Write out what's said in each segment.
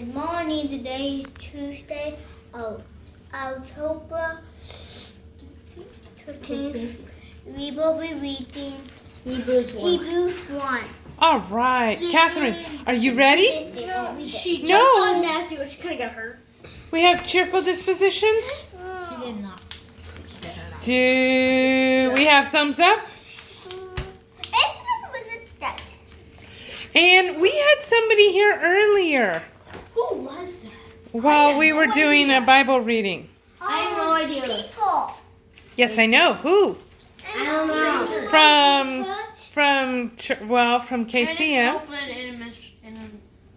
Good morning. Today is Tuesday, October 13th. We will be reading Hebrews 1. All right. Catherine, are you ready? She jumped No. on Matthew and she kind of got hurt. We have cheerful dispositions? She did not. Do we have thumbs up? And we had somebody here earlier Who was that? while we were doing a Bible reading. I have no idea. People. Yes, I know. Who? I don't know. From KCM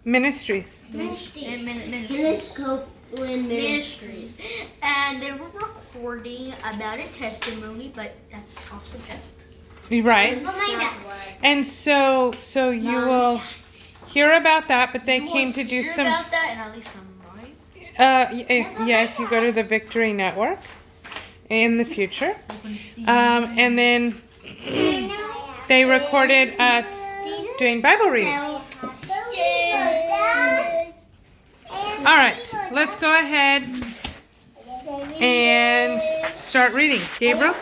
Ministries. Ministries. And they were recording about a testimony, but that's off subject. Right. And so you will hear about that, but they You came will to do hear some. about that, and at least on mine. If you go to the Victory Network in the future, You can see. and then they recorded us doing Bible reading. All right, let's go ahead and start reading. Gabriel,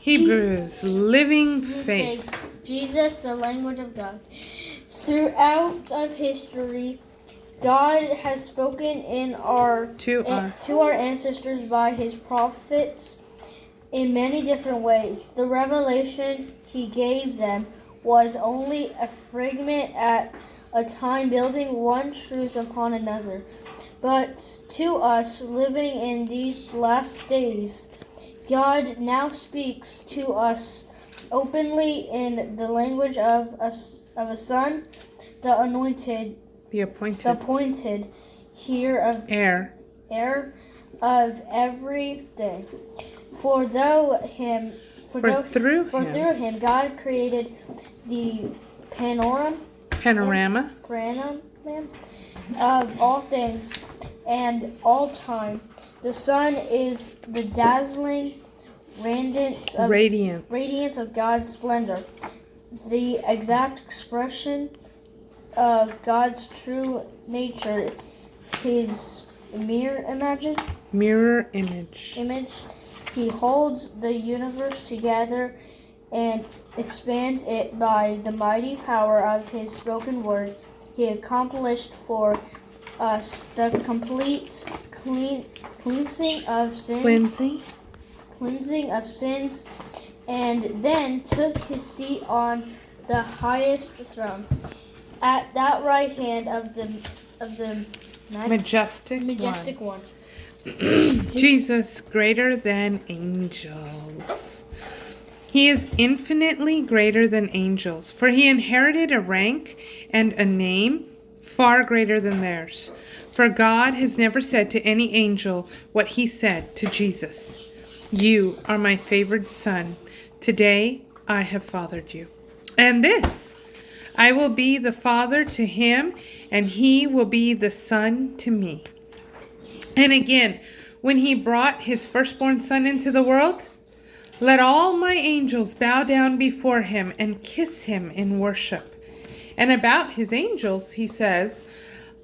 Hebrews, living faith. Jesus, the language of God. Throughout of history, God has spoken to our ancestors by his prophets in many different ways. The revelation he gave them was only a fragment at a time, building one truth upon another. But to us living in these last days, God now speaks to us openly in the language of a son, the anointed, The appointed heir of everything. For through him God created the panorama of all things and all time. The sun is the dazzling radiance of God's splendor, the exact expression of God's true nature, his mirror image. He holds the universe together and expands it by the mighty power of his spoken word. He accomplished for us the complete cleansing of sins, and then took his seat on the highest throne at that right hand of the majestic one. Jesus, greater than angels. He is infinitely greater than angels, for he inherited a rank and a name far greater than theirs. For God has never said to any angel what he said to Jesus. You are my favored son. Today I have fathered you. And this, I will be the father to him, and he will be the son to me. And again, when he brought his firstborn son into the world, let all my angels bow down before him and kiss him in worship. And about his angels, he says,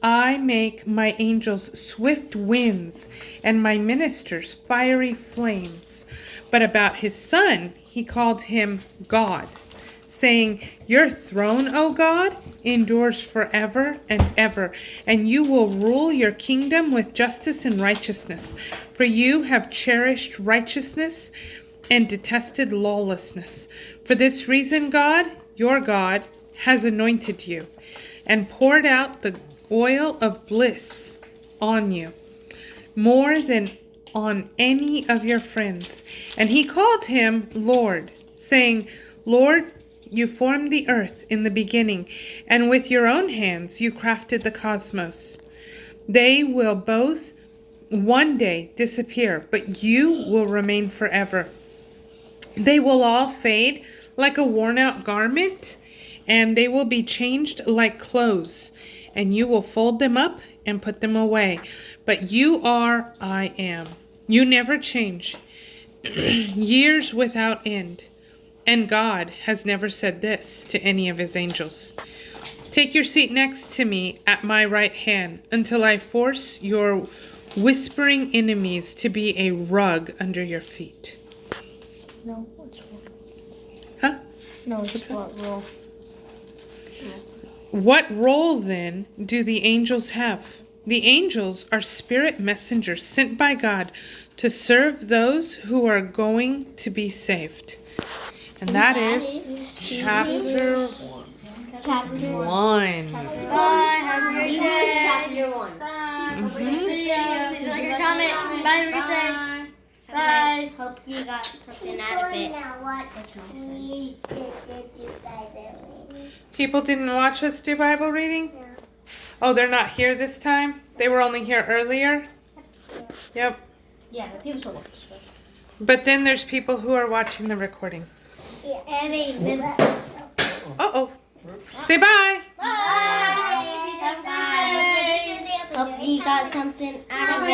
I make my angels swift winds and my ministers fiery flames. But about his son, he called him God, saying, Your throne, O God, endures forever and ever, and you will rule your kingdom with justice and righteousness. For you have cherished righteousness and detested lawlessness. For this reason, God, your God, has anointed you and poured out the oil of bliss on you more than on any of your friends. And he called him Lord, saying, Lord, you formed the earth in the beginning, and with your own hands you crafted the cosmos. They will both one day disappear, but you will remain forever. They will all fade like a worn-out garment, and they will be changed like clothes, and you will fold them up and put them away. But you are I am. You never change. Years without end. And God has never said this to any of his angels. Take your seat next to me at my right hand until I force your whispering enemies to be a rug under your feet. No, it's wrong. Huh? No, it's what role? What role then do the angels have? The angels are spirit messengers sent by God to serve those who are going to be saved. And that is chapter 1. Bye. Have a great Hebrews day. chapter 1. See ya. Please like or comment. Bye. Have a good day. Bye. Hope you got something out of it. People didn't watch us do Bible reading? Oh, they're not here this time? They were only here earlier? Yep. Yeah, the people still watch. But then there's people who are watching the recording. Uh-oh. Say bye. Hope you got something out of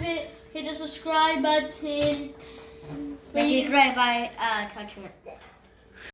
it. Hit the subscribe button. Make it right by touching it.